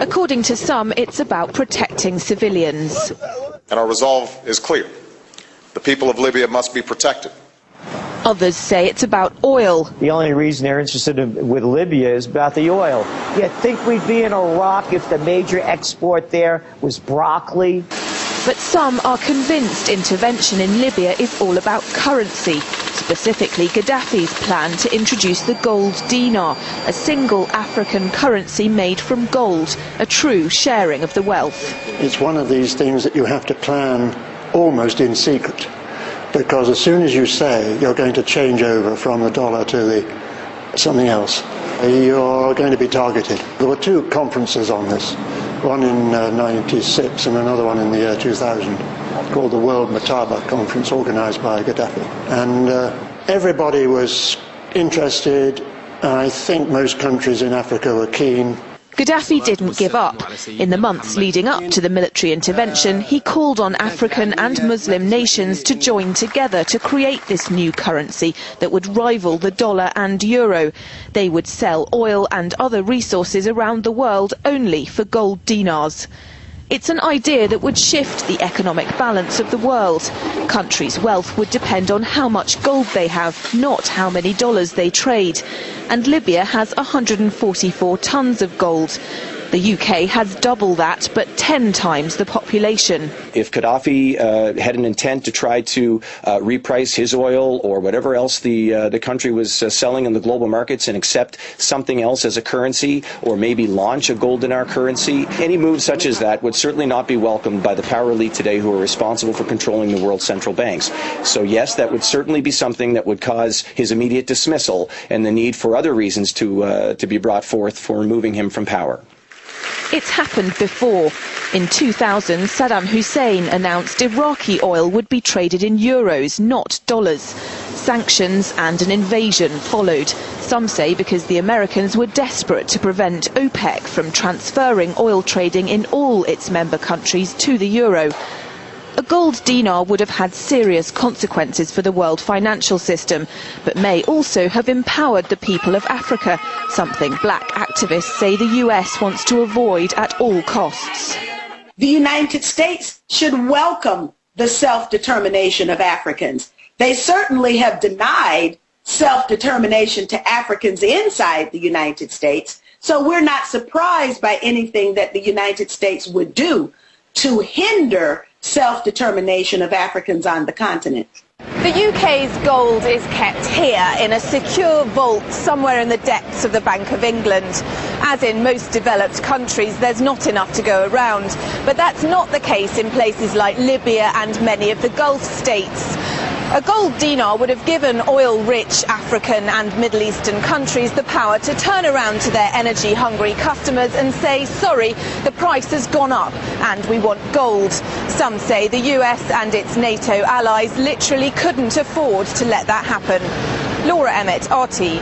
According to some, it's about protecting civilians. And our resolve is clear. The people of Libya must be protected. Others say it's about oil. The only reason they're interested with Libya is about the oil. You'd think we'd be in Iraq if the major export there was broccoli. But some are convinced intervention in Libya is all about currency, specifically Gaddafi's plan to introduce the gold dinar, a single African currency made from gold, a true sharing of the wealth. It's one of these things that you have to plan almost in secret, because as soon as you say you're going to change over from the dollar to something else, you're going to be targeted. There were two conferences on this, one in '96 and another one in the year 2000, called the World Mataba Conference, organized by Gaddafi. And everybody was interested. I think most countries in Africa were keen. Gaddafi didn't give up. In the months leading up to the military intervention, he called on African and Muslim nations to join together to create this new currency that would rival the dollar and euro. They would sell oil and other resources around the world only for gold dinars. It's an idea that would shift the economic balance of the world. Countries' wealth would depend on how much gold they have, not how many dollars they trade. And Libya has 144 tons of gold. The UK has double that, but 10 times the population. If Gaddafi had an intent to try to reprice his oil or whatever else the country was selling in the global markets and accept something else as a currency, or maybe launch a gold dinar currency, any move such as that would certainly not be welcomed by the power elite today who are responsible for controlling the world's central banks. So yes, that would certainly be something that would cause his immediate dismissal and the need for other reasons to be brought forth for removing him from power. It's happened before. In 2000, Saddam Hussein announced Iraqi oil would be traded in euros, not dollars. Sanctions and an invasion followed. Some say because the Americans were desperate to prevent OPEC from transferring oil trading in all its member countries to the euro. A gold dinar would have had serious consequences for the world financial system, but may also have empowered the people of Africa, something black activists say the US wants to avoid at all costs. The United States should welcome the self-determination of Africans. They certainly have denied self-determination to Africans inside the United States, so we're not surprised by anything that the United States would do to hinder self-determination of Africans on the continent. The UK's gold is kept here in a secure vault somewhere in the depths of the Bank of England. As in most developed countries, there's not enough to go around. But that's not the case in places like Libya and many of the Gulf states. A gold dinar would have given oil-rich African and Middle Eastern countries the power to turn around to their energy-hungry customers and say, sorry, the price has gone up and we want gold. Some say the US and its NATO allies literally couldn't afford to let that happen. Laura Emmett, RT.